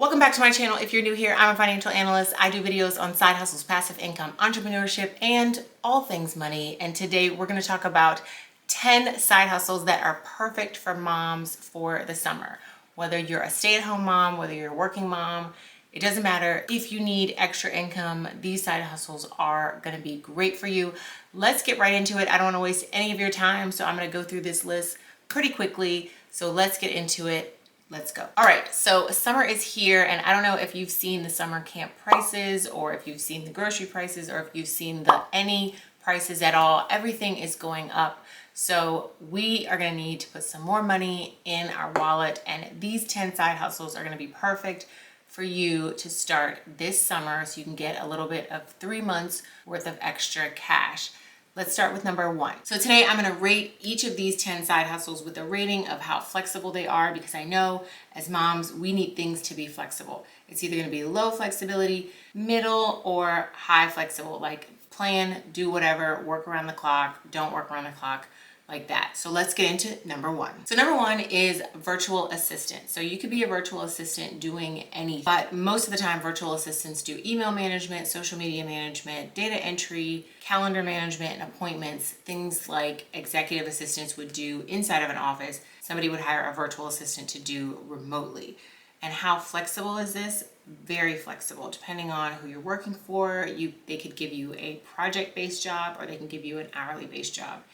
Welcome back to my channel. If you're new here, I'm a financial analyst. I do videos on side hustles, passive income, entrepreneurship, and all things money. And today we're going to talk about 10 side hustles that are perfect for moms for the summer. Whether you're a stay-at-home mom, whether you're a working mom, it doesn't matter. If you need extra income, these side hustles are going to be great for you. Let's get right into it. I don't want to waste any of your time, so I'm going to go through this list pretty quickly. So let's get into it. Let's go. All right, so summer is here, and I don't know if you've seen the summer camp prices, or if you've seen the grocery prices, or if you've seen any prices at all. Everything is going up. So we are gonna need to put some more money in our wallet, and these 10 side hustles are gonna be perfect for you to start this summer so you can get a little bit of 3 months worth of extra cash. Let's start with number 1. So today I'm going to rate each of these 10 side hustles with a rating of how flexible they are, because I know as moms, we need things to be flexible. It's either going to be low flexibility, middle, or high flexible, like plan, do whatever, work around the clock, don't work around the clock, like that. So let's get into number 1. So number 1 is virtual assistant. So you could be a virtual assistant doing anything, but most of the time virtual assistants do email management, social media management, data entry, calendar management, and appointments, things like executive assistants would do inside of an office. Somebody would hire a virtual assistant to do remotely. And how flexible is this? Very flexible. Depending on who you're working for, they could give you a project-based job, or they can give you an hourly-based job.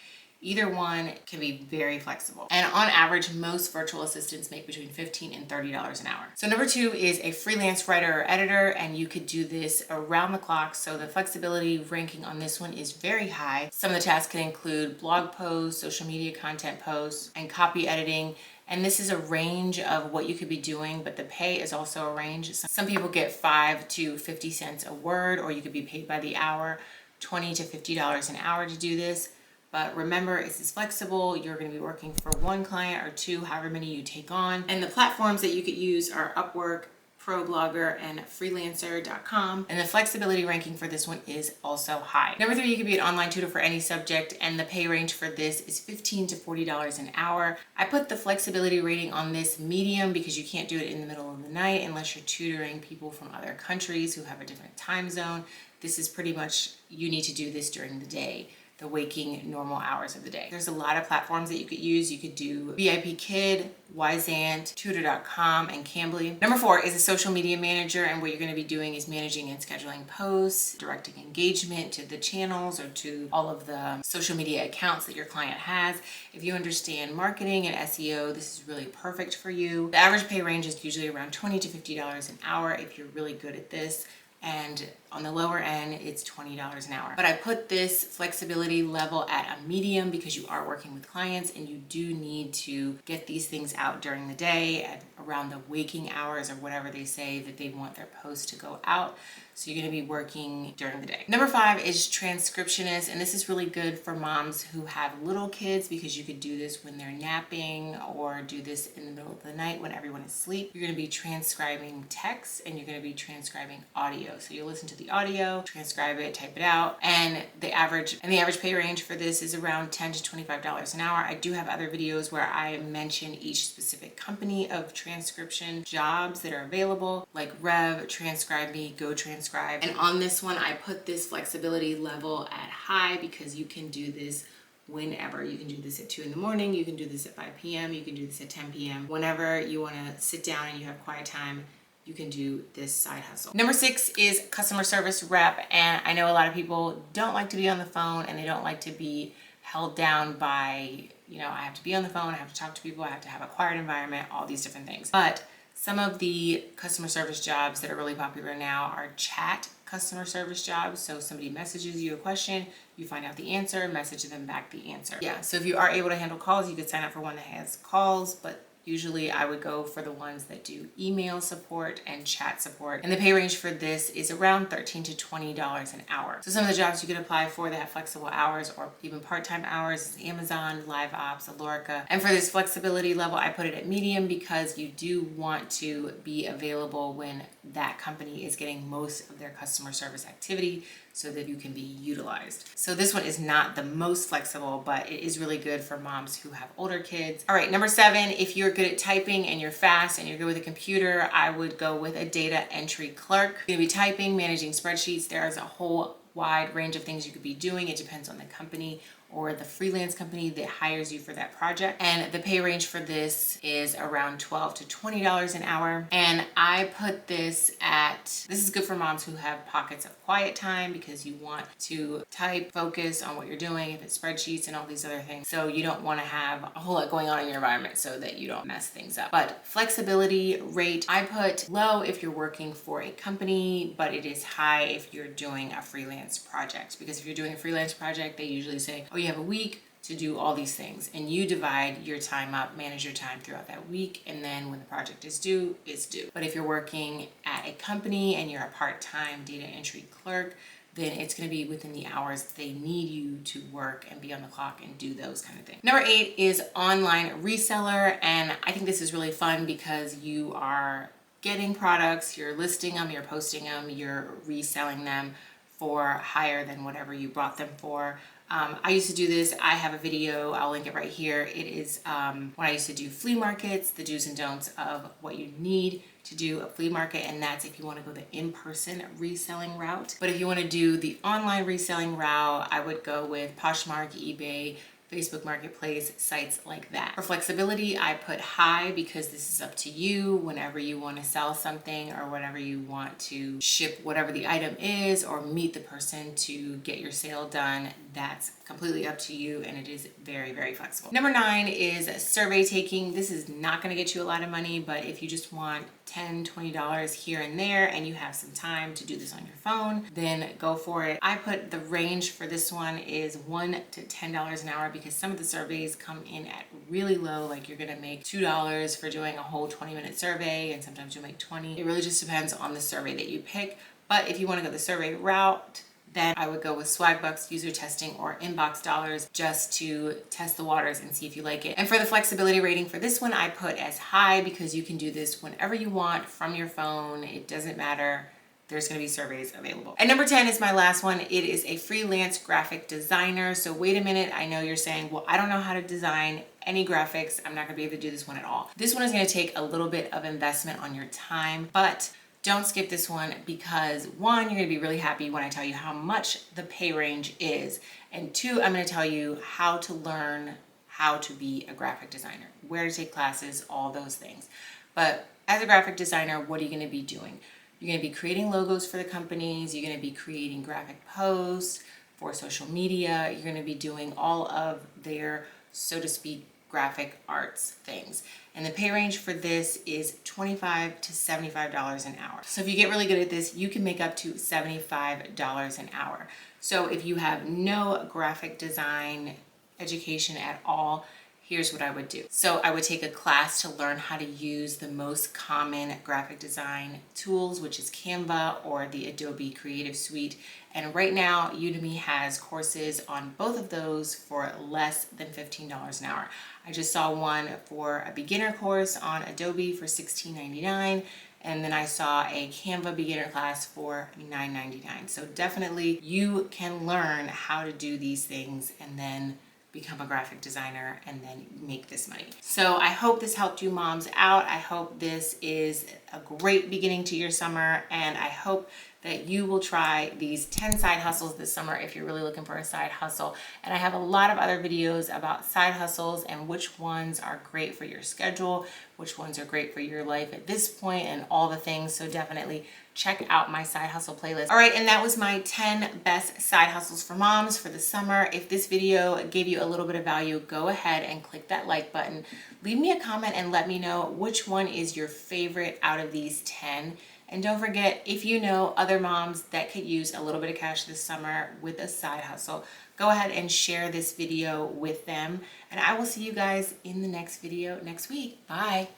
Either one can be very flexible. And on average, most virtual assistants make between $15 and $30 an hour. So number 2 is a freelance writer or editor, and you could do this around the clock. So the flexibility ranking on this one is very high. Some of the tasks can include blog posts, social media content posts, and copy editing. And this is a range of what you could be doing, but the pay is also a range. Some people get 5 to 50 cents a word, or you could be paid by the hour, $20 to $50 an hour to do this. But remember, this is flexible. You're going to be working for one client or two, however many you take on. And the platforms that you could use are Upwork, ProBlogger, and Freelancer.com. And the flexibility ranking for this one is also high. Number 3, you could be an online tutor for any subject, and the pay range for this is $15 to $40 an hour. I put the flexibility rating on this medium because you can't do it in the middle of the night unless you're tutoring people from other countries who have a different time zone. This is pretty much, you need to do this during the day, the waking normal hours of the day. There's a lot of platforms that you could use. You could do VIP Kid, Wyzant, Tutor.com, and Cambly. Number 4 is a social media manager, and what you're going to be doing is managing and scheduling posts, directing engagement to the channels or to all of the social media accounts that your client has. If you understand marketing and SEO, this is really perfect for you. The average pay range is usually around $20 to $50 an hour if you're really good at this. And on the lower end, it's $20 an hour. But I put this flexibility level at a medium because you are working with clients, and you do need to get these things out during the day at around the waking hours, or whatever they say that they want their posts to go out. So you're going to be working during the day. Number 5 is transcriptionist, and this is really good for moms who have little kids because you could do this when they're napping, or do this in the middle of the night when everyone is asleep. You're going to be transcribing text, and you're going to be transcribing audio. So you listen to the audio, transcribe it, type it out, and the average pay range for this is around $10 to $25 an hour. I do have other videos where I mention each specific company of transcription jobs that are available, like Rev, Transcribe Me, Go Transcribe. And on this one, I put this flexibility level at high because you can do this whenever. You can do this at 2 in the morning, you can do this at 5 p.m., you can do this at 10 p.m. Whenever you want to sit down and you have quiet time, you can do this side hustle. Number 6 is customer service rep, and I know a lot of people don't like to be on the phone, and they don't like to be held down by, I have to be on the phone, I have to talk to people, I have to have a quiet environment, all these different things. But some of the customer service jobs that are really popular now are chat customer service jobs. So somebody messages you a question, you find out the answer, message them back the answer. Yeah, so if you are able to handle calls, you could sign up for one that has calls, but usually I would go for the ones that do email support and chat support. And the pay range for this is around $13 to $20 an hour. So some of the jobs you could apply for that have flexible hours or even part-time hours is Amazon, Live Ops, Alorica. And for this flexibility level, I put it at medium because you do want to be available when that company is getting most of their customer service activity so that you can be utilized. So this one is not the most flexible, but it is really good for moms who have older kids. All right, number 7, if you're good at typing and you're fast and you're good with a computer, I would go with a data entry clerk. You're gonna be typing, managing spreadsheets. There's a whole wide range of things you could be doing. It depends on the company or the freelance company that hires you for that project. And the pay range for this is around $12 to $20 an hour. And I put this is good for moms who have pockets of quiet time because you want to type, focus on what you're doing, if it's spreadsheets and all these other things. So you don't want to have a whole lot going on in your environment so that you don't mess things up. But flexibility rate, I put low if you're working for a company, but it is high if you're doing a freelance project. Because if you're doing a freelance project, they usually say, oh, you have a week to do all these things, and you divide your time up, manage your time throughout that week, and then when the project is due, it's due. But if you're working at a company and you're a part-time data entry clerk, then it's going to be within the hours they need you to work and be on the clock and do those kind of things. Number 8 is online reseller, and I think this is really fun because you are getting products, you're listing them, you're posting them, you're reselling them for higher than whatever you bought them for. I used to do this. I have a video, I'll link it right here. It is when I used to do flea markets, the do's and don'ts of what you need to do a flea market, and that's if you want to go the in-person reselling route. But if you want to do the online reselling route, I would go with Poshmark, eBay, Facebook Marketplace, sites like that. For flexibility, I put high because this is up to you whenever you want to sell something or whenever you want to ship whatever the item is or meet the person to get your sale done. That's completely up to you, and it is very, very flexible. Number 9 is survey taking. This is not going to get you a lot of money, but if you just want $10, $20 here and there and you have some time to do this on your phone, then go for it. I put the range for this one is $1 to $10 an hour because some of the surveys come in at really low, like you're gonna make $2 for doing a whole 20-minute survey, and sometimes you'll make 20. It really just depends on the survey that you pick. But if you want to go the survey route, then I would go with swag bucks, user testing, or inbox dollars just to test the waters and see if you like it. And for the flexibility rating for this one, I put as high because you can do this whenever you want from your phone. It doesn't matter. There's going to be surveys available. And number 10 is my last one. It is a freelance graphic designer. So wait a minute. I know you're saying, well, I don't know how to design any graphics. I'm not going to be able to do this one at all. This one is going to take a little bit of investment on your time, but don't skip this one because 1, you're gonna be really happy when I tell you how much the pay range is. And 2, I'm gonna tell you how to learn how to be a graphic designer, where to take classes, all those things. But as a graphic designer, what are you gonna be doing? You're gonna be creating logos for the companies, you're gonna be creating graphic posts for social media, you're gonna be doing all of their, so to speak, graphic arts things. And the pay range for this is $25 to $75 an hour. So if you get really good at this, you can make up to $75 an hour. So if you have no graphic design education at all, here's what I would do. So I would take a class to learn how to use the most common graphic design tools, which is Canva or the Adobe Creative Suite. And right now, Udemy has courses on both of those for less than $15 an hour. I just saw one for a beginner course on Adobe for $16.99. And then I saw a Canva beginner class for $9.99. So definitely you can learn how to do these things and then become a graphic designer and then make this money. So I hope this helped you moms out. I hope this is a great beginning to your summer, and I hope that you will try these 10 side hustles this summer if you're really looking for a side hustle. And I have a lot of other videos about side hustles and which ones are great for your schedule, which ones are great for your life at this point, and all the things. So definitely check out my side hustle playlist. All right, and that was my 10 best side hustles for moms for the summer. If this video gave you a little bit of value, go ahead and click that like button. Leave me a comment and let me know which one is your favorite out of these 10. And don't forget, if you know other moms that could use a little bit of cash this summer with a side hustle, go ahead and share this video with them. And I will see you guys in the next video next week. Bye.